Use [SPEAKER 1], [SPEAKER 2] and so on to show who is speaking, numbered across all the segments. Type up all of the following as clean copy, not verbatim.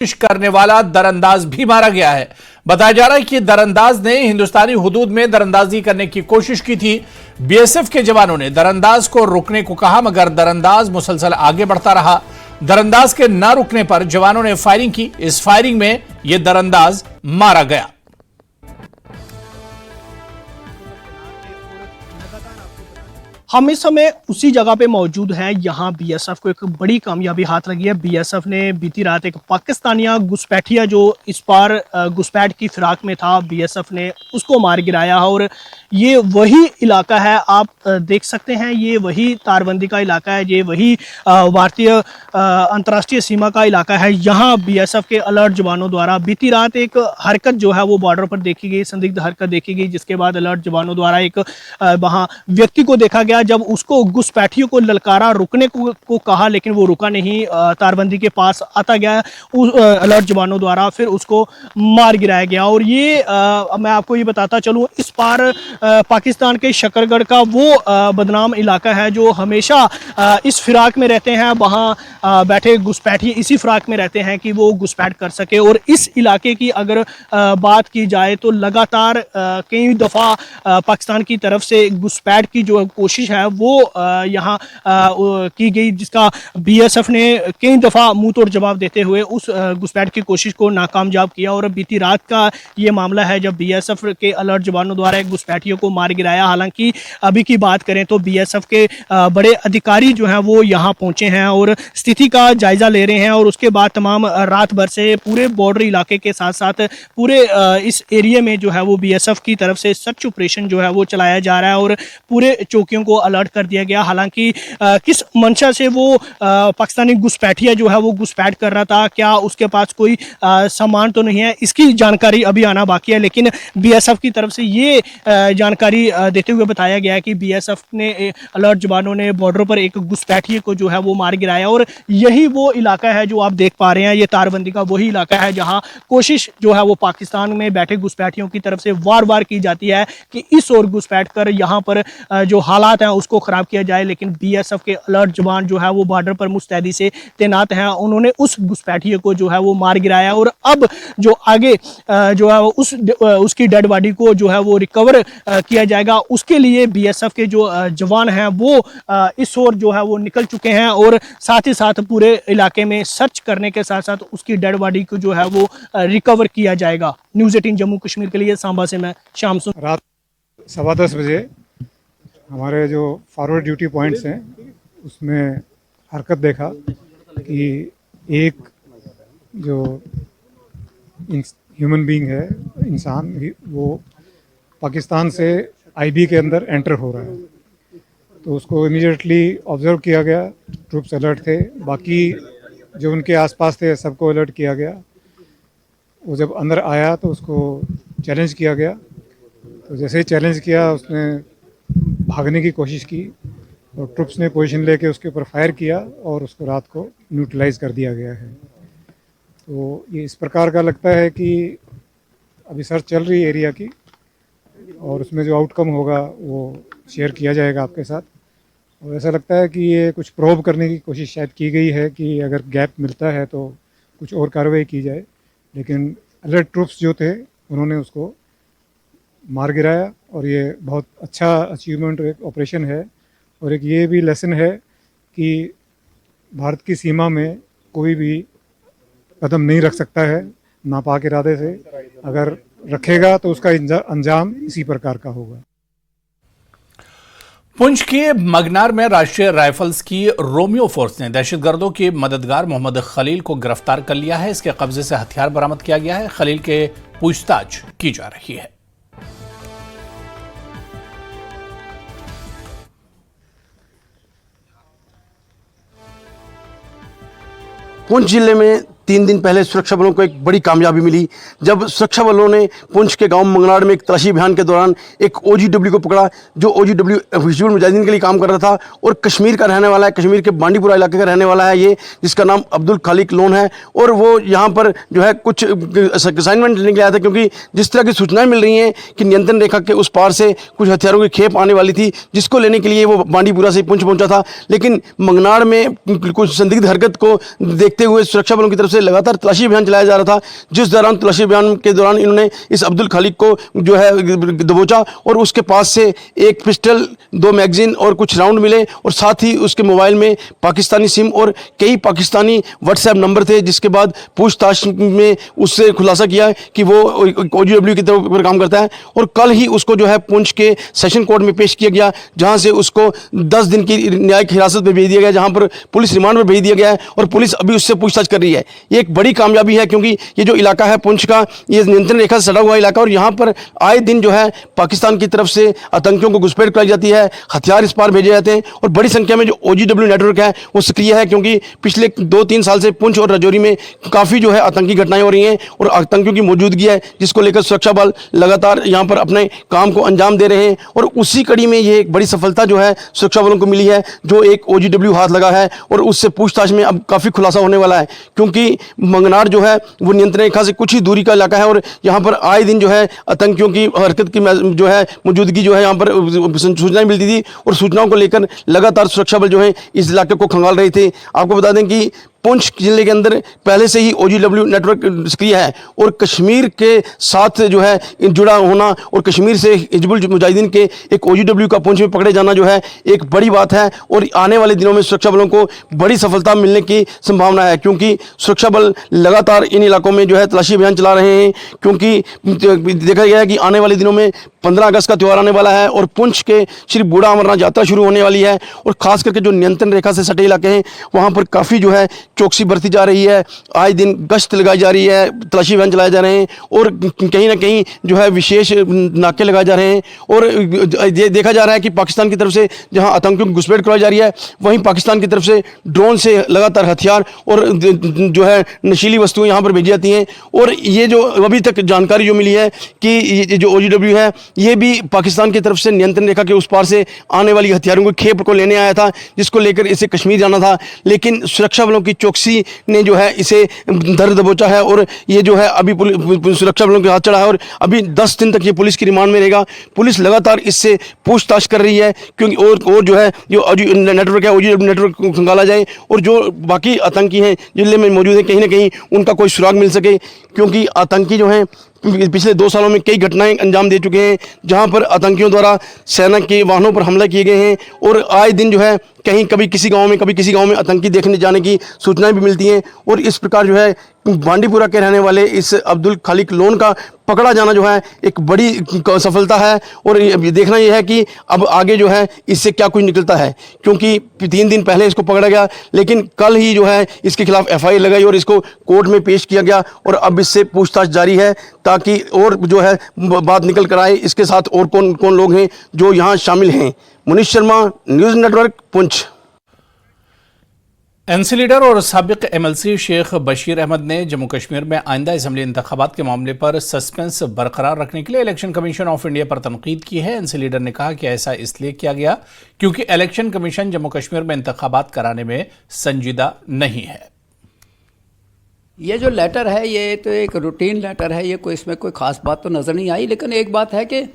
[SPEAKER 1] कोशिश करने वाला दरअंदाज भी मारा गया है। बताया जा रहा है कि दरअंदाज ने हिंदुस्तानी हुदूद में दरअंदाजी करने की कोशिश की थी। बीएसएफ के जवानों ने दरअंदाज को रुकने को कहा, मगर दरअंदाज मुसलसल आगे बढ़ता रहा। दरअंदाज के न रुकने पर जवानों ने फायरिंग की। इस फायरिंग में यह दरअंदाज मारा गया।
[SPEAKER 2] हम इस समय उसी जगह पे मौजूद हैं। यहाँ बीएसएफ को एक बड़ी कामयाबी हाथ लगी है। बीएसएफ ने बीती रात एक पाकिस्तानिया घुसपैठिया जो इस पार घुसपैठ की फिराक में था, बीएसएफ ने उसको मार गिराया है। और ये वही इलाका है, आप देख सकते हैं, ये वही तारबंदी का इलाका है, ये वही भारतीय अंतर्राष्ट्रीय सीमा का इलाका है। यहाँ बीएसएफ के अलर्ट जवानों द्वारा बीती रात एक हरकत जो है वो बॉर्डर पर देखी गई, संदिग्ध हरकत देखी गई, जिसके बाद अलर्ट जवानों द्वारा एक वहाँ व्यक्ति को देखा गया। जब उसको घुसपैठियों को ललकारा, रुकने को कहा, लेकिन वो रुका नहीं, तारबंदी के पास आता गया उस अलर्ट जवानों द्वारा, फिर उसको मार गिराया गया। और ये मैं आपको ये बताता चलूँ, इस पार पाकिस्तान के शकरगढ़ का वो बदनाम इलाका है जो हमेशा इस फिराक में रहते हैं। वहाँ बैठे घुसपैठी इसी फिराक में रहते हैं कि वो घुसपैठ कर सके। और इस इलाके की अगर बात की जाए तो लगातार कई दफ़ा पाकिस्तान की तरफ से घुसपैठ की जो कोशिश है वो यहाँ की गई, जिसका बीएसएफ ने कई दफ़ा मुंह तोड़ जवाब देते हुए उस घुसपैठ की कोशिश को नाकामयाब किया। और बीती रात का ये मामला है जब बीएसएफ के अलर्ट जवानों द्वारा एक घुसपैठियों को मार गिराया। हालांकि अभी की बात करें तो बीएसएफ के बड़े अधिकारी जो हैं वो यहाँ पहुंचे हैं और स्थिति का जायजा ले रहे हैं। और उसके बाद तमाम रात भर से पूरे बॉर्डर इलाके के साथ साथ पूरे इस एरिया में जो है वो बीएसएफ की तरफ से सर्च ऑपरेशन जो है वो चलाया जा रहा है और पूरे चौकियों को अलर्ट कर दिया गया। हालांकि किस मंशा से वो पाकिस्तानी घुसपैठिया जो है वो घुसपैठ कर रहा था, क्या उसके पास कोई सामान तो नहीं है, इसकी जानकारी अभी आना बाकी है। लेकिन बीएसएफ की तरफ से ये जानकारी देते हुए बताया गया है कि बीएसएफ ने अलर्ट जवानों ने बॉर्डर पर एक घुसपैठिए को जो है वो मार गिराया। और यही वो इलाका है जो आप देख पा रहे हैं, ये तारबंदी का वही इलाका है जहां कोशिश जो है वो पाकिस्तान में बैठे घुसपैठियों की तरफ से वार वार की जाती है कि इस ओर घुसपैठ कर यहाँ पर जो हालात हैं उसको खराब किया जाए। लेकिन बीएसएफ के अलर्ट जवान जो है वो बॉर्डर पर मुस्तैदी से तैनात हैं, उन्होंने उस घुसपैठिए को जो है वो मार गिराया। और अब जो आगे जो है उसकी डेड बॉडी को जो है वो रिकवर किया जाएगा, उसके लिए बीएसएफ के जो जवान हैं वो इस ओर जो है वो निकल चुके हैं। और साथ ही साथ पूरे इलाके में सर्च करने के साथ साथ उसकी डेड बॉडी को जो है वो रिकवर किया जाएगा। न्यूज़ 18 जम्मू कश्मीर के लिए सांबा से मैं श्याम सुन।
[SPEAKER 3] रात 10:15 बजे हमारे जो फॉरवर्ड ड्यूटी पॉइंट्स हैं उसमें हरकत देखा कि एक जो ह्यूमन बीइंग है, इंसान, वो पाकिस्तान से आईबी के अंदर एंटर हो रहा है। तो उसको इमीडिएटली ऑब्जर्व किया गया, ट्रूप्स अलर्ट थे, बाकी जो उनके आसपास थे सबको अलर्ट किया गया। वो जब अंदर आया तो उसको चैलेंज किया गया। तो जैसे ही चैलेंज किया उसने भागने की कोशिश की और ट्रुप्स ने पोजीशन लेके उसके ऊपर फायर किया और उसको रात को न्यूट्रलाइज कर दिया गया है। तो ये इस प्रकार का लगता है कि अभी सर्च चल रही है एरिया की और उसमें जो आउटकम होगा वो शेयर किया जाएगा आपके साथ। और ऐसा लगता है कि ये कुछ प्रोब करने की कोशिश शायद की गई है कि अगर गैप मिलता है तो कुछ और कार्रवाई की जाए। लेकिन अलर्ट ट्रुप्स जो थे उन्होंने उसको मार गिराया और ये बहुत अच्छा अचीवमेंट एक ऑपरेशन है। और एक ये भी लेसन है कि भारत की सीमा में कोई भी कदम नहीं रख सकता है नापाक इरादे से, अगर रखेगा तो उसका अंजाम इसी प्रकार का होगा।
[SPEAKER 1] पुंछ के मगनार में राष्ट्रीय राइफल्स की रोमियो फोर्स ने दहशतगर्दों के मददगार मोहम्मद खलील को गिरफ्तार कर लिया है। इसके कब्जे से हथियार बरामद किया गया है। खलील के पूछताछ की जा रही है।
[SPEAKER 4] पुंछ जिले में 3 दिन पहले सुरक्षा बलों को एक बड़ी कामयाबी मिली जब सुरक्षा बलों ने पुंछ के गांव मंगनाड़ में एक तलाशी अभियान के दौरान एक ओजीडब्ल्यू को पकड़ा जो ओजीडब्ल्यू हिजबुल मुजाहिदीन के लिए काम कर रहा था और कश्मीर का रहने वाला है, कश्मीर के बांडीपुरा इलाके का रहने वाला है ये, जिसका नाम अब्दुल खालिक लोन है। और वो यहाँ पर जो है कुछ असाइनमेंट लेने के लिए आया था, क्योंकि जिस तरह की सूचनाएं मिल रही हैं कि नियंत्रण रेखा के उस पार से कुछ हथियारों की खेप आने वाली थी, जिसको लेने के लिए वो बांडीपुरा से पुंछ पहुंचा था। लेकिन मंगनाड़ में कुछ संदिग्ध हरकत को देखते हुए सुरक्षा बलों की तरफ से से लगातार तलाशी अभियान चलाया जा रहा था, जिस दौरान तलाशी अभियान के दौरान इन्होंने इस अब्दुल खालिक को जो है दबोचा और उसके पास से एक पिस्टल, 2 मैगजीन और कुछ राउंड मिले और साथ ही उसके मोबाइल में पाकिस्तानी सिम और कई पाकिस्तानी व्हाट्सएप नंबर थे, जिसके बाद पूछताछ में उससे खुलासा किया कि वो OGW की तरफ पर काम करता है। और कल ही उसको जो है पुंछ के सेशन कोर्ट में पेश किया गया, जहां से उसको 10 दिन की न्यायिक हिरासत में भेज दिया गया, जहां पर पुलिस रिमांड पर भेज दिया गया है और पुलिस अभी उससे पूछताछ कर रही है। ये एक बड़ी कामयाबी है, क्योंकि ये जो इलाका है पुंछ का, ये नियंत्रण रेखा से सटा हुआ इलाका और यहाँ पर आए दिन जो है पाकिस्तान की तरफ से आतंकियों को घुसपैठ कराई जाती है, हथियार इस पार भेजे जाते हैं और बड़ी संख्या में जो OGW नेटवर्क है वो सक्रिय है, क्योंकि पिछले 2-3 साल से पुंछ और राजौरी में काफ़ी जो है आतंकी घटनाएं हो रही हैं और आतंकियों की मौजूदगी है, जिसको लेकर सुरक्षा बल लगातार यहाँ पर अपने काम को अंजाम दे रहे हैं। और उसी कड़ी में ये एक बड़ी सफलता जो है सुरक्षा बलों को मिली है, जो एक OGW हाथ लगा है और उससे पूछताछ में अब काफ़ी खुलासा होने वाला है, क्योंकि मंगनार जो है वो नियंत्रण रेखा से कुछ ही दूरी का इलाका है और यहाँ पर आए दिन जो है आतंकियों की हरकत की जो है मौजूदगी जो है यहाँ पर सूचनाएं मिलती थी और सूचनाओं को लेकर लगातार सुरक्षा बल जो है इस इलाके को खंगाल रहे थे। आपको बता दें कि पुंछ जिले के अंदर पहले से ही OGW नेटवर्क सक्रिय है और कश्मीर के साथ जो है जुड़ा होना और कश्मीर से हिजबुल मुजाहिदीन के एक OGW का पुंछ में पकड़े जाना जो है एक बड़ी बात है और आने वाले दिनों में सुरक्षा बलों को बड़ी सफलता मिलने की संभावना है, क्योंकि सुरक्षा बल लगातार इन इलाकों में जो है तलाशी अभियान चला रहे हैं। क्योंकि देखा गया है कि आने वाले दिनों में 15 अगस्त का त्यौहार आने वाला है और पुंछ के श्री बूढ़ा अमरनाथ यात्रा शुरू होने वाली है और खास करके जो नियंत्रण रेखा से सटे इलाके हैं वहाँ पर काफ़ी जो है चौकसी बरती जा रही है, आए दिन गश्त लगाई जा रही है, तलाशी अभियान चलाए जा रहे हैं और कहीं ना कहीं जो है विशेष नाके लगाए जा रहे हैं। और ये देखा जा रहा है कि पाकिस्तान की तरफ से जहां आतंकियों की घुसपैठ करवाई जा रही है, वहीं पाकिस्तान की तरफ से ड्रोन से लगातार हथियार और जो है नशीली वस्तुएं यहाँ पर भेजी जाती हैं। और ये जो अभी तक जानकारी जो मिली है कि ये जो OGW है ये भी पाकिस्तान की तरफ से नियंत्रण रेखा के उस पार से आने वाली हथियारों की खेप को लेने आया था, जिसको लेकर इसे कश्मीर जाना था, लेकिन सुरक्षा बलों की चौकसी ने जो है इसे दर दबोचा है और ये जो है अभी सुरक्षा बलों के हाथ चढ़ा है और अभी 10 दिन तक ये पुलिस की रिमांड में रहेगा। पुलिस लगातार इससे पूछताछ कर रही है, क्योंकि और जो है जो नेटवर्क है OGW नेटवर्क को खंगाला जाए और जो बाकी आतंकी हैं जिले में मौजूद हैं कहीं ना कहीं उनका कोई सुराग मिल सके, क्योंकि आतंकी जो हैं पिछले 2 सालों में कई घटनाएं अंजाम दे चुके हैं, जहां पर आतंकियों द्वारा सेना के वाहनों पर हमला किए गए हैं और आए दिन जो है कहीं कभी किसी गांव में कभी किसी गांव में आतंकी देखने जाने की सूचनाएं भी मिलती हैं। और इस प्रकार जो है बांडीपुरा के रहने वाले इस अब्दुल खालिक लोन का पकड़ा जाना जो है एक बड़ी सफलता है और देखना यह है कि अब आगे जो है इससे क्या कुछ निकलता है, क्योंकि 3 दिन पहले इसको पकड़ा गया, लेकिन कल ही जो है इसके खिलाफ FIR लगाई और इसको कोर्ट में पेश किया गया और अब इससे पूछताछ जारी है ताकि और जो है बात निकल कर आए इसके साथ और कौन कौन लोग हैं जो यहाँ शामिल हैं। Munish Sharma, news network, Poonch.
[SPEAKER 1] NC leader और साबिक MLC शेख बशीर अहमद ने जम्मू कश्मीर में आइंदा असम्बली इंतखाबात के मामले पर सस्पेंस बरकरार रखने के लिए इलेक्शन कमीशन ऑफ इंडिया पर तनकीद की है। NC लीडर ने कहा कि ऐसा इसलिए किया गया क्योंकि इलेक्शन कमीशन जम्मू कश्मीर में इंतखाबात कराने में संजीदा नहीं है।
[SPEAKER 5] ये जो लेटर है ये तो एक रूटीन लेटर है, ये कोई इसमें कोई ख़ास बात तो नज़र नहीं आई, लेकिन एक बात है कि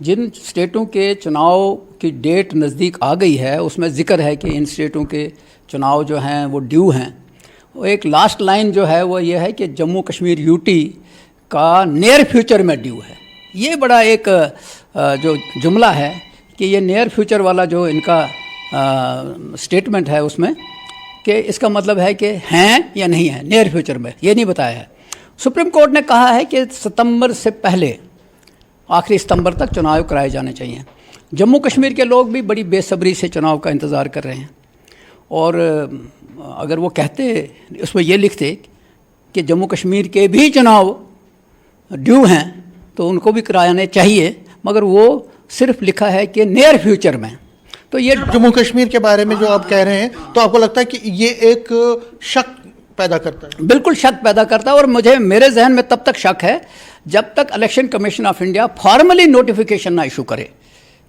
[SPEAKER 5] जिन स्टेटों के चुनाव की डेट नज़दीक आ गई है उसमें ज़िक्र है कि इन स्टेटों के चुनाव जो हैं वो ड्यू हैं। वो एक लास्ट लाइन जो है वो ये है कि जम्मू कश्मीर यूटी का नियर फ्यूचर में ड्यू है। ये बड़ा एक जो जुमला है कि ये नियर फ्यूचर वाला जो इनका स्टेटमेंट है उसमें कि इसका मतलब है कि हैं या नहीं है, नियर फ्यूचर में ये नहीं बताया है। सुप्रीम कोर्ट ने कहा है कि सितंबर से पहले आखिरी सितंबर तक चुनाव कराए जाने चाहिए। जम्मू कश्मीर के लोग भी बड़ी बेसब्री से चुनाव का इंतज़ार कर रहे हैं और अगर वो कहते उसमें ये लिखते कि जम्मू कश्मीर के भी चुनाव ड्यू हैं तो उनको भी कराने चाहिए, मगर वो सिर्फ लिखा है कि नियर फ्यूचर में। तो ये
[SPEAKER 6] जम्मू कश्मीर के बारे में जो आप कह रहे हैं तो आपको लगता है कि ये एक शक पैदा करता है? बिल्कुल
[SPEAKER 5] शक पैदा करता है और मेरे जहन में तब तक शक है जब तक election commission of India formally notification ना इशू करे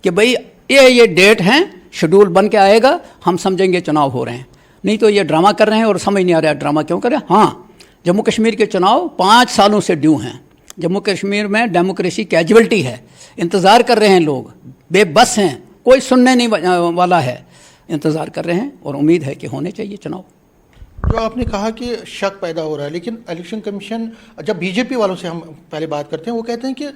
[SPEAKER 5] कि भाई ये डेट हैं, शेड्यूल बन के आएगा, हम समझेंगे चुनाव हो रहे हैं। नहीं तो ये ड्रामा कर रहे हैं और समझ नहीं आ रहा है ड्रामा क्यों कर रहे हैं। हाँ, जम्मू कश्मीर के चुनाव 5 सालों से ड्यू हैं। जम्मू कश्मीर में डेमोक्रेसी कैजुअल्टी है, इंतज़ार कर रहे हैं लोग, बेबस हैं, कोई सुनने नहीं वाला है, इंतज़ार कर रहे हैं और उम्मीद है कि होने चाहिए चुनाव।
[SPEAKER 6] जो आपने कहा कि शक पैदा हो रहा है, लेकिन इलेक्शन कमीशन, जब बीजेपी वालों से हम पहले बात करते हैं, वो कहते हैं कि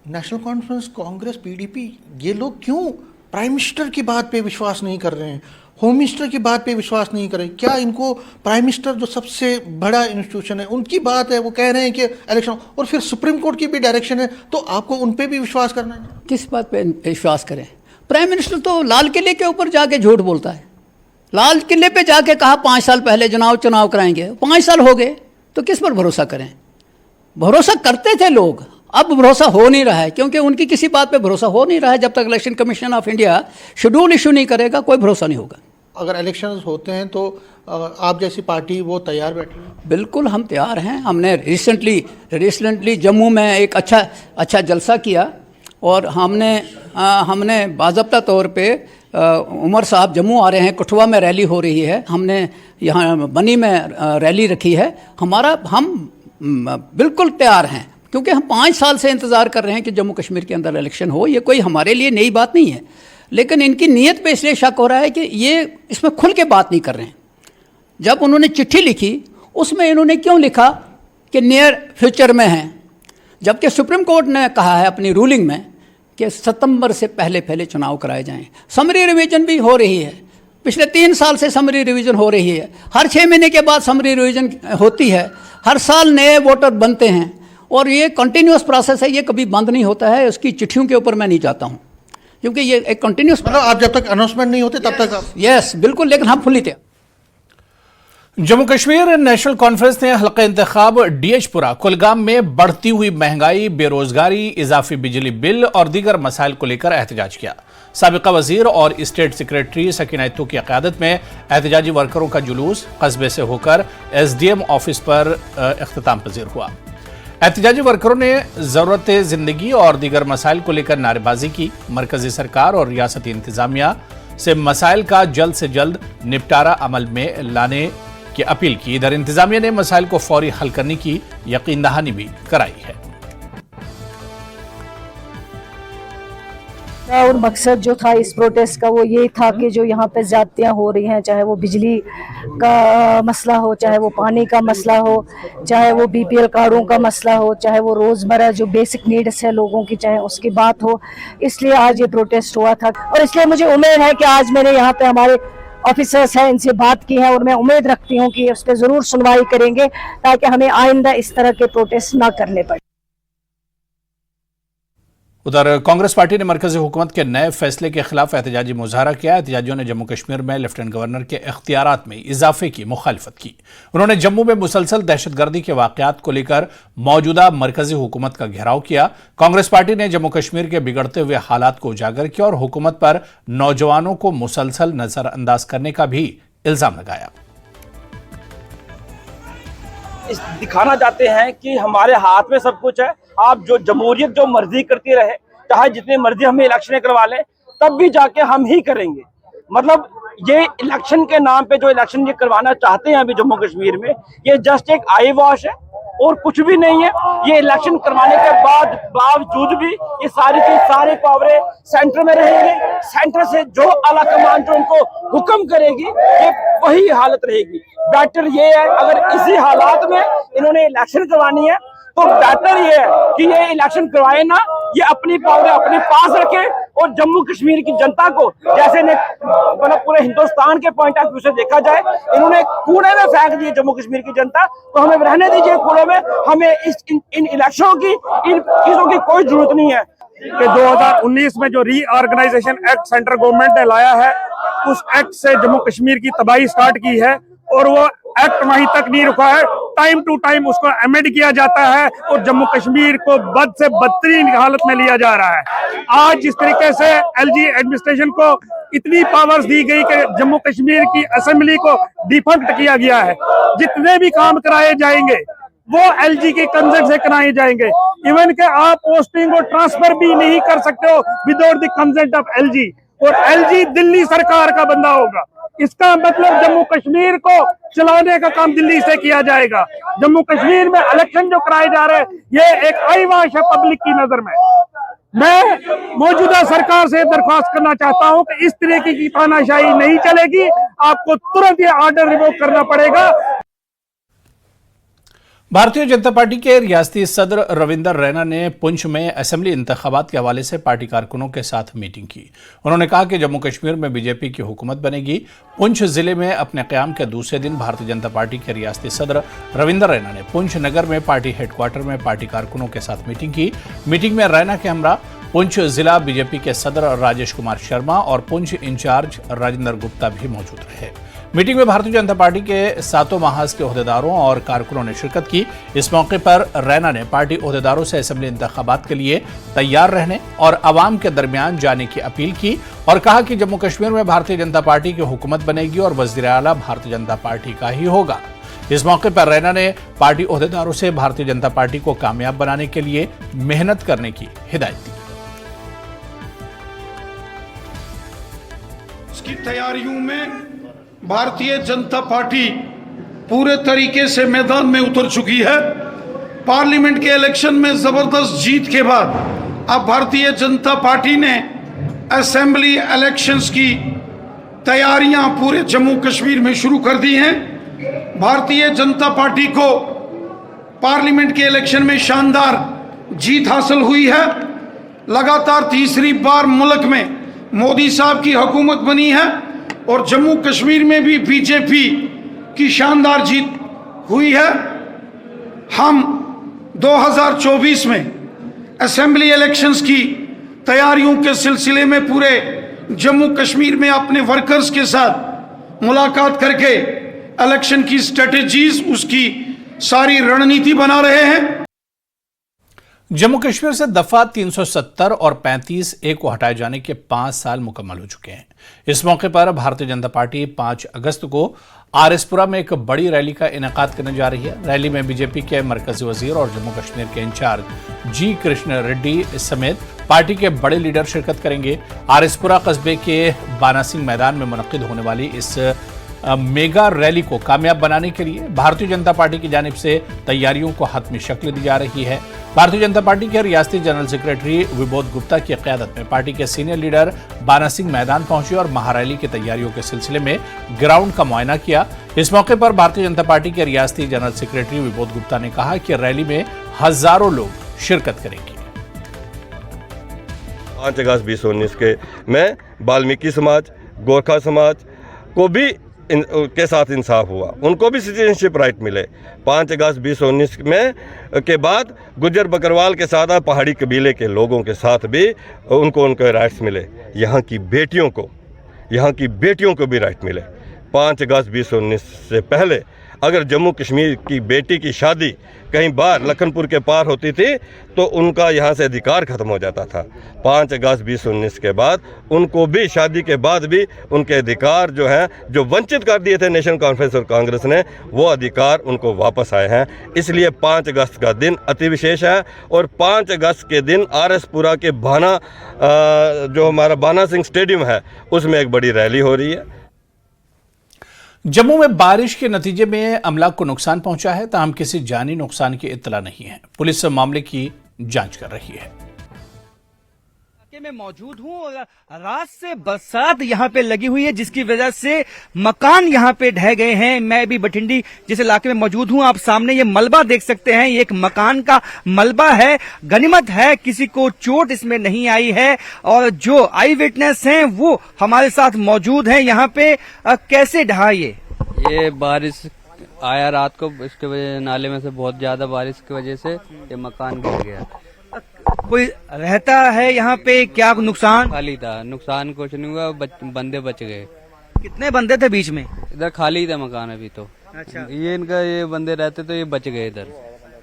[SPEAKER 6] नेशनल कॉन्फ्रेंस, कांग्रेस, पीडीपी, ये लोग क्यों प्राइम मिनिस्टर की बात पे विश्वास नहीं कर रहे हैं, होम मिनिस्टर की बात पे विश्वास नहीं कर रहे? क्या इनको प्राइम मिनिस्टर जो सबसे बड़ा इंस्टीट्यूशन है उनकी बात है, वो कह रहे हैं कि इलेक्शन, और फिर सुप्रीम कोर्ट की भी डायरेक्शन है, तो आपको उन पे भी विश्वास करना है?
[SPEAKER 5] किस बात पे विश्वास करें? प्राइम मिनिस्टर तो लाल किले के ऊपर जाके झूठ बोलता है। लाल किले पे जाके कहा 5 साल पहले चुनाव कराएंगे, 5 साल हो गए, तो किस पर भरोसा करें? भरोसा करते थे लोग, अब भरोसा हो नहीं रहा है, क्योंकि उनकी किसी बात पे भरोसा हो नहीं रहा है। जब तक election commission of India schedule issue नहीं करेगा, कोई भरोसा नहीं होगा।
[SPEAKER 6] अगर इलेक्शंस होते हैं तो आप जैसी पार्टी वो तैयार बैठी है?
[SPEAKER 5] बिल्कुल हम तैयार हैं। हमने रिसेंटली जम्मू में एक अच्छा जलसा किया, और हमने बाज़ाब्ता तौर पे उमर साहब जम्मू आ रहे हैं, कठुआ में रैली हो रही है, हमने यहाँ बनी में रैली रखी है। हम बिल्कुल तैयार हैं, क्योंकि हम 5 साल से इंतज़ार कर रहे हैं कि जम्मू कश्मीर के अंदर इलेक्शन हो। ये कोई हमारे लिए नई बात नहीं है, लेकिन इनकी नीयत पे इसलिए शक हो रहा है कि ये इसमें खुल के बात नहीं कर रहे हैं। जब उन्होंने चिट्ठी लिखी, उसमें इन्होंने क्यों लिखा कि नियर फ्यूचर में हैं, जबकि सुप्रीम कोर्ट ने कहा है अपनी रूलिंग में कि सितंबर से पहले चुनाव कराए जाएं। समरी रिवीजन भी हो रही है, पिछले 3 साल से समरी रिवीजन हो रही है, हर 6 महीने के बाद समरी रिवीजन होती है, हर साल नए वोटर बनते हैं, और ये कंटिन्यूस प्रोसेस है, ये कभी बंद नहीं होता है। उसकी चिट्ठियों के ऊपर मैं नहीं जाता हूँ, क्योंकि ये एक कंटिन्यूस,
[SPEAKER 6] मतलब आप जब तक अनाउंसमेंट नहीं होते तब तक आप?
[SPEAKER 5] यस बिल्कुल, लेकिन हम फुली तैयार।
[SPEAKER 1] जम्मू कश्मीर नेशनल कॉन्फ्रेंस ने हल्का इंतखाब डीएचपुरा कुलगाम में बढ़ती हुई महंगाई, बेरोजगारी, इजाफी बिजली बिल और दीगर मसाइल को लेकर एहतजाज किया। साबिका वजीर और स्टेट सेक्रेटरी सकीना इत्तू की क़यादत में एहतजाजी वर्करों का जुलूस कस्बे से होकर एसडीएम ऑफिस पर इख्तिताम पजीर हुआ। एहतजाजी वर्करों ने ज़रूरत ज़िंदगी और दीगर मसाइल को लेकर नारेबाजी की। मरकजी सरकार और रियासती इंतजामिया से मसाइल का जल्द से जल्द निपटारा अमल में लाने की अपील की। इधर इंतजामिया ने मसाइल को फौरी हल करने की यकीन दहानी भी कराई है।
[SPEAKER 7] और मकसद जो था इस प्रोटेस्ट का वो ये था कि जो यहाँ पे ज्यादतियाँ हो रही हैं, चाहे वो बिजली का मसला हो, चाहे वो पानी का मसला हो, चाहे वो बीपीएल कार्डों का मसला हो, चाहे वो रोज़मर्रा जो बेसिक नीड्स है लोगों की, चाहे उसकी बात हो, इसलिए आज ये प्रोटेस्ट हुआ था। और इसलिए मुझे उम्मीद है कि आज मैंने यहाँ पे हमारे ऑफिसर्स हैं, इनसे बात की है, और मैं उम्मीद रखती हूँ कि उस पर ज़रूर सुनवाई करेंगे, ताकि हमें आइंदा इस तरह के प्रोटेस्ट ना करने पड़े।
[SPEAKER 1] उधर कांग्रेस पार्टी ने मरकजी हुकूमत के नए फैसले के खिलाफ एहतजाजी मुजाहरा किया। एहतजाजियों ने जम्मू कश्मीर में लेफ्टिनेंट गवर्नर के इख्तियारात में इजाफे की मुखालिफत की। उन्होंने जम्मू में मुसलसल दहशतगर्दी के वाकयात को लेकर मौजूदा मरकजी हुकूमत का घेराव किया। कांग्रेस पार्टी ने जम्मू कश्मीर के बिगड़ते हुए हालात को उजागर किया और हुकूमत पर नौजवानों को मुसलसल नजरअंदाज करने का भी इल्जाम लगाया।
[SPEAKER 8] दिखाना चाहते हैं कि हमारे हाथ में सब कुछ है, आप जो जमहूरियत जो मर्जी करती रहे, चाहे जितनी मर्जी हमें इलेक्शन करवा लें, तब भी जाके हम ही करेंगे। मतलब ये इलेक्शन के नाम पे जो इलेक्शन ये करवाना चाहते हैं अभी जम्मू कश्मीर में, ये जस्ट एक आई वॉश है और कुछ भी नहीं है। ये इलेक्शन करवाने के बावजूद भी ये सारी चीज, सारे पावरें सेंटर में रहेंगे। सेंटर से जो आला कमान जो उनको हुक्म करेगी, ये वही हालत रहेगी। बेटर ये है, अगर इसी हालात में इन्होंने इलेक्शन करवानी है, तो बेटर ये है कि ये इलेक्शन करवाए ना, ये अपनी पावर अपने पास रखे और जम्मू कश्मीर की जनता को, जैसे मतलब पूरे हिंदुस्तान के पॉइंट ऑफ व्यू से देखा जाए, इन्होंने कूड़े में फेंक दिए जम्मू कश्मीर की जनता, तो हमें रहने दीजिए कूड़े में। हमें इन इलेक्शनों की, इन चीजों की कोई जरूरत नहीं है।
[SPEAKER 9] कि 2019 में जो रीऑर्गेनाइजेशन एक्ट सेंट्रल गवर्नमेंट ने लाया है, उस एक्ट से जम्मू कश्मीर की तबाही स्टार्ट की है, और वो एक्ट वहीं तक नहीं रुका है। टाइम टू टाइम उसको अमेंड किया जाता है और जम्मू कश्मीर को बद से बदतरीन हालत में लिया जा रहा है। आज जिस तरीके से एलजी एडमिनिस्ट्रेशन को इतनी पावर्स दी गई कि जम्मू कश्मीर की असेंबली को डिफंक्ट किया गया है, जितने भी काम कराए जाएंगे वो एलजी के कंसेंट से कराए जाएंगे। इवन के आप पोस्टिंग और ट्रांसफर भी नहीं कर सकते हो without the consent of LG, और एलजी दिल्ली सरकार का बंदा होगा। इसका मतलब जम्मू कश्मीर को चलाने का काम दिल्ली से किया जाएगा। जम्मू कश्मीर में इलेक्शन जो कराए जा रहे हैं, ये एक आईवाश है पब्लिक की नजर में। मैं मौजूदा सरकार से दरख्वास्त करना चाहता हूं कि इस तरीके की तानाशाही नहीं चलेगी, आपको तुरंत ये ऑर्डर रिवोक करना पड़ेगा।
[SPEAKER 1] भारतीय जनता पार्टी के रियासती सदर रविंदर रैना ने पुंछ में असेंबली इंतखाबात के हवाले से पार्टी कारकुनों के साथ मीटिंग की। उन्होंने कहा कि जम्मू कश्मीर में बीजेपी की हुकूमत बनेगी। पुंछ जिले में अपने क़याम के दूसरे दिन भारतीय जनता पार्टी के रियासती सदर रविंदर रैना ने पुंछ नगर में पार्टी हेडक्वार्टर में पार्टी कारकुनों के साथ मीटिंग की। मीटिंग में रैना के हमरा पुंछ जिला बीजेपी के सदर राजेश कुमार शर्मा और पुंछ इंचार्ज राजेंद्र गुप्ता भी मौजूद रहे। मीटिंग में भारतीय जनता पार्टी के सातों महाज के ओहदेदारों और कारकुनों ने शिरकत की। इस मौके पर रैना ने पार्टी ओहदेदारों से असेंबली इंतखाबात के लिए तैयार रहने और अवाम के दरमियान जाने की अपील की और कहा कि जम्मू कश्मीर में भारतीय जनता पार्टी की हुकूमत बनेगी और वज़ीर आला भारतीय जनता पार्टी का ही होगा। इस मौके पर रैना ने पार्टी ओहदेदारों से भारतीय जनता पार्टी को कामयाब बनाने के लिए मेहनत करने की हिदायत दी।
[SPEAKER 10] इसकी तैयारियों में भारतीय जनता पार्टी पूरे तरीके से मैदान में उतर चुकी है। पार्लियामेंट के इलेक्शन में जबरदस्त जीत के बाद अब भारतीय जनता पार्टी ने असेंबली इलेक्शंस की तैयारियां पूरे जम्मू कश्मीर में शुरू कर दी हैं। भारतीय जनता पार्टी को पार्लियामेंट के इलेक्शन में शानदार जीत हासिल हुई है। लगातार तीसरी बार मुल्क में मोदी साहब की हुकूमत बनी है और जम्मू कश्मीर में भी बीजेपी की शानदार जीत हुई है। हम 2024 में असेंबली इलेक्शंस की तैयारियों के सिलसिले में पूरे जम्मू कश्मीर में अपने वर्कर्स के साथ मुलाकात करके इलेक्शन की स्ट्रेटजीज, उसकी सारी रणनीति बना रहे हैं।
[SPEAKER 1] जम्मू कश्मीर से दफा 370 और 35A को हटाए जाने के 5 साल मुकम्मल हो चुके हैं। इस मौके पर भारतीय जनता पार्टी 5 अगस्त को आरएसपुरा में एक बड़ी रैली का इनेकाद करने जा रही है। रैली में बीजेपी के मरकजी वजीर और जम्मू कश्मीर के इंचार्ज जी कृष्ण रेड्डी समेत पार्टी के बड़े लीडर शिरकत करेंगे। आरएसपुरा कस्बे के बाना सिंह मैदान में मुनक्किद होने वाली इस मेगा रैली को कामयाब बनाने के लिए भारतीय जनता पार्टी की जानिब से तैयारियों को हतमी शक्ल दी जा रही है। भारतीय जनता पार्टी के रियासती जनरल सेक्रेटरी विबोध गुप्ता की क़यादत में पार्टी के सीनियर लीडर बाना सिंह मैदान पहुंचे और महारैली की तैयारियों के सिलसिले में ग्राउंड का मुआयना किया। इस मौके पर भारतीय जनता पार्टी के रियासती जनरल सेक्रेटरी विबोध गुप्ता ने कहा कि रैली में हजारों लोग शिरकत करेंगे।
[SPEAKER 11] 5 अगस्त 2019 के में वाल्मीकि समाज, गोरखा समाज को भी के साथ इंसाफ हुआ, उनको भी सिटीजनशिप राइट मिले। 5 अगस्त 2019 में के बाद गुज्जर बकरवाल के साथ पहाड़ी कबीले के लोगों के साथ भी उनको उनके राइट्स मिले। यहाँ की बेटियों को भी राइट मिले। 5 अगस्त 2019 से पहले अगर जम्मू कश्मीर की बेटी की शादी कहीं बाहर लखनपुर के पार होती थी तो उनका यहाँ से अधिकार खत्म हो जाता था। 5 अगस्त 2019 के बाद उनको भी शादी के बाद भी उनके अधिकार जो हैं, जो वंचित कर दिए थे नेशनल कॉन्फ्रेंस और कांग्रेस ने, वो अधिकार उनको वापस आए हैं। इसलिए 5 अगस्त का दिन अति विशेष है और 5 अगस्त के दिन आरएसपुरा के बाना जो हमारा बाना सिंह स्टेडियम है उसमें एक बड़ी रैली हो रही है।
[SPEAKER 1] जम्मू में बारिश के नतीजे में अमला को नुकसान पहुंचा है, ताहम किसी जानी नुकसान की इत्तला नहीं है। पुलिस मामले की जांच कर रही है।
[SPEAKER 12] में मौजूद हूं और रात से बरसात यहाँ पे लगी हुई है जिसकी वजह से मकान यहाँ पे ढह गए हैं। मैं भी बठिंडी जिस इलाके में मौजूद हूं, आप सामने ये मलबा देख सकते हैं, ये एक मकान का मलबा है। गनीमत है किसी को चोट इसमें नहीं आई है और जो आई विटनेस हैं वो हमारे साथ मौजूद हैं यहाँ पे। कैसे ढहा ये
[SPEAKER 13] बारिश आया रात को, इसके वजह नाले में से बहुत ज्यादा बारिश की वजह से ये मकान गिर गया।
[SPEAKER 12] कोई रहता है यहाँ पे? क्या नुकसान?
[SPEAKER 13] खाली था, नुकसान कुछ नहीं हुआ, बंदे बच गए।
[SPEAKER 12] कितने बंदे थे बीच में?
[SPEAKER 13] इधर खाली था मकान अभी तो।
[SPEAKER 12] अच्छा,
[SPEAKER 13] ये बंदे रहते तो ये बच गए इधर।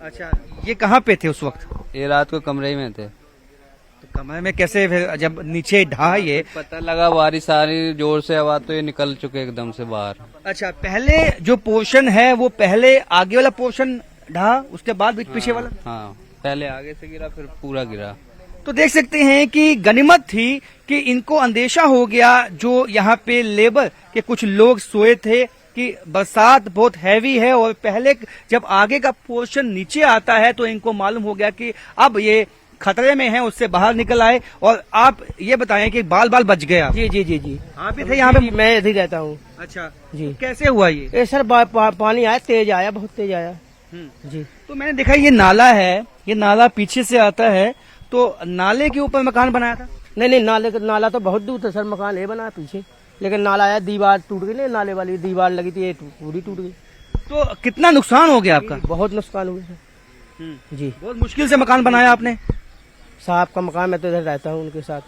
[SPEAKER 12] अच्छा, ये कहाँ पे थे उस वक्त?
[SPEAKER 13] ये रात को कमरे में थे।
[SPEAKER 12] तो कमरे में कैसे फिर जब नीचे ढहा? ये
[SPEAKER 13] पता लगा बारिश आ रही जोर से आवाज तो ये निकल चुके एकदम से बाहर।
[SPEAKER 12] अच्छा, पहले जो पोर्शन है वो पहले आगे वाला पोर्शन ढहा, उसके बाद पीछे वाला?
[SPEAKER 13] हाँ, पहले आगे से गिरा फिर पूरा गिरा।
[SPEAKER 12] तो देख सकते हैं कि गनीमत थी कि इनको अंदेशा हो गया, जो यहाँ पे लेबर के कुछ लोग सोए थे कि बरसात बहुत हैवी है और पहले जब आगे का पोर्शन नीचे आता है तो इनको मालूम हो गया कि अब ये खतरे में है, उससे बाहर निकल आए। और आप ये बताएं कि बाल बच गया?
[SPEAKER 14] जी जी जी जी,
[SPEAKER 12] आप भी थे यहाँ पे?
[SPEAKER 14] मैं इधर रहता हूँ।
[SPEAKER 12] अच्छा
[SPEAKER 14] जी,
[SPEAKER 12] कैसे हुआ ये?
[SPEAKER 14] सर पानी आया, तेज आया, बहुत तेज आया। जी।
[SPEAKER 12] तो मैंने देखा ये नाला है, ये नाला पीछे से आता है, तो नाले के ऊपर मकान बनाया था?
[SPEAKER 14] नहीं, नाला तो बहुत दूर था सर, मकान है बना पीछे, लेकिन नाला आया, दीवार टूट गई ना, नाले वाली दीवार लगी थी, ये पूरी टूट गई।
[SPEAKER 12] तो कितना नुकसान हो गया आपका?
[SPEAKER 14] बहुत नुकसान हुआ सर जी।
[SPEAKER 12] बहुत मुश्किल से मकान बनाया आपने?
[SPEAKER 14] साहब का मकान, मैं तो इधर रहता हूँ उनके साथ।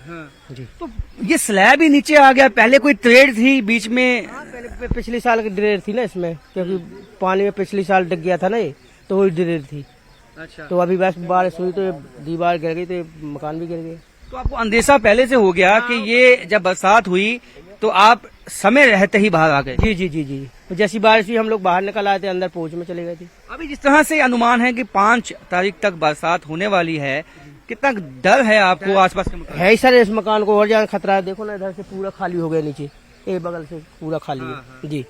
[SPEAKER 12] हाँ। जी। तो ये स्लैब ही नीचे आ गया, पहले कोई ट्रेड थी बीच में?
[SPEAKER 14] पहले पिछले साल की ड्रेर थी ना इसमें, क्योंकि पानी में पिछले साल डिग गया था ना ये, तो वही ड्रेर थी।
[SPEAKER 12] अच्छा।
[SPEAKER 14] तो अभी बस बारिश हुई तो दीवार गिर गई, तो मकान भी गिर गया।
[SPEAKER 12] तो आपको अंदेशा पहले से हो गया कि ये जब बरसात हुई तो आप समय रहते ही बाहर आ गए?
[SPEAKER 14] जी जी जी जी, जैसी बारिश हुई हम लोग बाहर निकल आए थे, अंदर पहुंच में चले गए थे।
[SPEAKER 12] अभी जिस तरह से अनुमान है कि 5 तारीख तक बरसात होने वाली है, कितना डर है आपको आसपास के मकान?
[SPEAKER 14] है ही सर, इस मकान को और ज्यादा खतरा है। देखो ना, इधर से पूरा खाली हो गया, नीचे एक बगल से पूरा खाली है जी।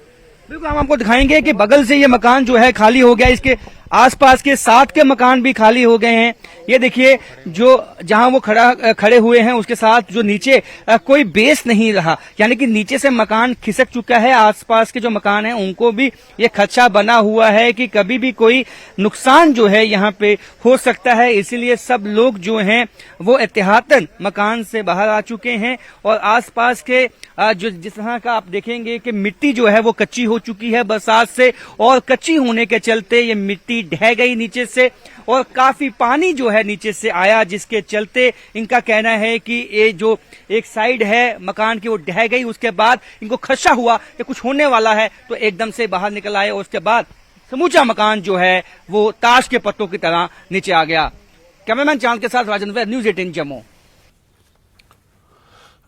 [SPEAKER 12] बिल्कुल, हम आपको दिखाएंगे कि बगल से ये मकान जो है खाली हो गया, इसके आसपास के 7 के मकान भी खाली हो गए हैं। ये देखिए, जो जहां वो खड़े हुए हैं उसके साथ जो नीचे कोई बेस नहीं रहा, यानी कि नीचे से मकान खिसक चुका है। आसपास के जो मकान हैं उनको भी ये खदशा बना हुआ है कि कभी भी कोई नुकसान जो है यहाँ पे हो सकता है, इसीलिए सब लोग जो हैं वो एहतियातन मकान से बाहर आ चुके हैं। और आसपास के जो जिस तरह का आप देखेंगे कि मिट्टी जो है वो कच्ची हो चुकी है बरसात से, और कच्ची होने के चलते ये मिट्टी ढह गई नीचे से, और काफी पानी जो है नीचे से आया, जिसके चलते इनका कहना है कि ये जो एक साइड है मकान की वो ढह गई। उसके बाद इनको खदशा हुआ कि कुछ होने वाला है, तो एकदम से बाहर निकल आए, और उसके बाद समूचा मकान जो है वो ताश के पत्तों की तरह नीचे आ गया। कैमरामैन चांद के साथ राजन वैद, न्यूज 18 जम्मू।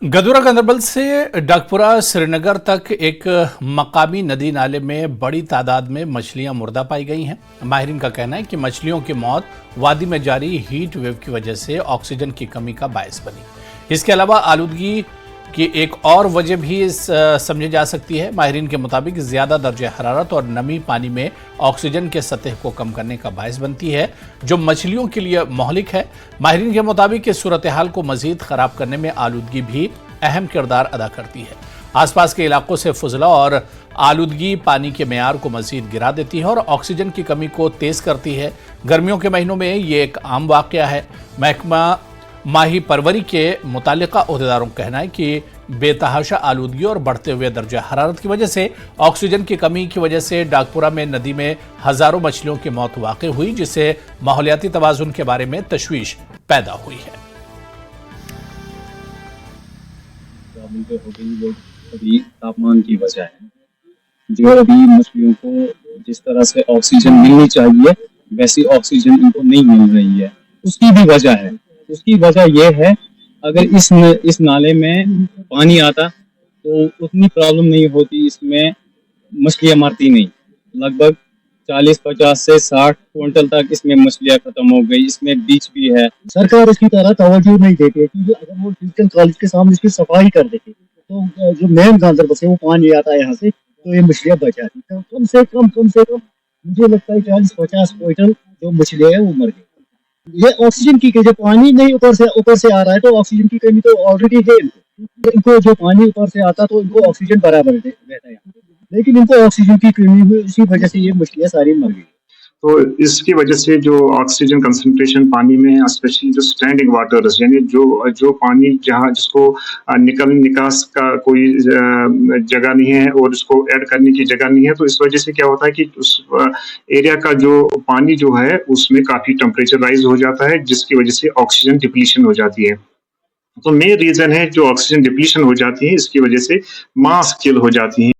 [SPEAKER 1] गदुरा गंदरबल से डगपुरा श्रीनगर तक एक मकामी नदी नाले में बड़ी तादाद में मछलियां मुर्दा पाई गई हैं। माहिरीन का कहना है कि मछलियों की मौत वादी में जारी हीट वेव की वजह से ऑक्सीजन की कमी का बायस बनी। इसके अलावा आलूदगी की एक और वजह भी समझी जा सकती है। माहिरीन के मुताबिक ज्यादा दर्जे हरारत और नमी पानी में ऑक्सीजन के सतह को कम करने का बायस बनती है, जो मछलियों के लिए मोहलिक है। माहिरीन के मुताबिक इस सूरत हाल को मजीद खराब करने में आलूदगी भी अहम किरदार अदा करती है। आसपास के इलाकों से फुजला और आलूदगी पानी के मेयार को मजीद गिरा देती है और ऑक्सीजन की कमी को तेज करती है। गर्मियों के महीनों में ये एक आम वाकया है। महकमा माही परवरी के मुतालिका ओहदेदारों का कहना है कि बेतहाशा आलूदगी और बढ़ते हुए दर्जा हरारत की वजह से ऑक्सीजन की कमी की वजह से डागपुरा में नदी में हजारों मछलियों की मौत वाक़ई हुई, जिससे माहौलियाती तवाजुन के बारे में तशवीश पैदा हुई है।
[SPEAKER 15] अभी तापमान की वजह है, जो अभी मछलियों को जिस तरह से ऑक्सीजन मिलनी चाहिए वैसी ऑक्सीजन इनको नहीं मिल रही है। उसकी भी वजह है। उसकी वजह यह है, अगर इस नाले में पानी आता तो उतनी प्रॉब्लम नहीं होती, इसमें मछलियां मरती नहीं। लगभग 40-50 से 60 क्विंटल तक इसमें मछलियां खत्म हो गई। इसमें बीच भी है।
[SPEAKER 16] सरकार इसकी तरह तवज्जो नहीं देती है कि अगर वो मेडिकल कॉलेज के सामने इसकी सफाई कर देती तो जो मेन गांधरबल से वो पानी आता है यहाँ से, तो ये मछलियां बच जाती। कम से कम मुझे लगता है 40-50 क्विंटल जो मछलियां है वो मर गई। ये ऑक्सीजन की जब पानी नहीं ऊपर से आ रहा है तो ऑक्सीजन की कमी तो ऑलरेडी है। इनको जो पानी ऊपर से आता तो इनको ऑक्सीजन बराबर रहता है, लेकिन इनको ऑक्सीजन की कमी हुई, इसी वजह से ये मछलियां सारी मर गई।
[SPEAKER 17] तो इसकी वजह से जो ऑक्सीजन कंसंट्रेशन पानी में है, स्पेशली जो स्टैंडिंग वाटर्स, यानी जो पानी जहाँ जिसको निकास का कोई जगह नहीं है और उसको ऐड करने की जगह नहीं है, तो इस वजह से क्या होता है कि उस एरिया का जो पानी जो है उसमें काफी टेम्परेचर राइज हो जाता है, जिसकी वजह से ऑक्सीजन डिप्लीशन हो जाती है। तो मेन रीजन है जो ऑक्सीजन डिप्लीशन हो जाती है, इसकी वजह से मास किल हो जाती है।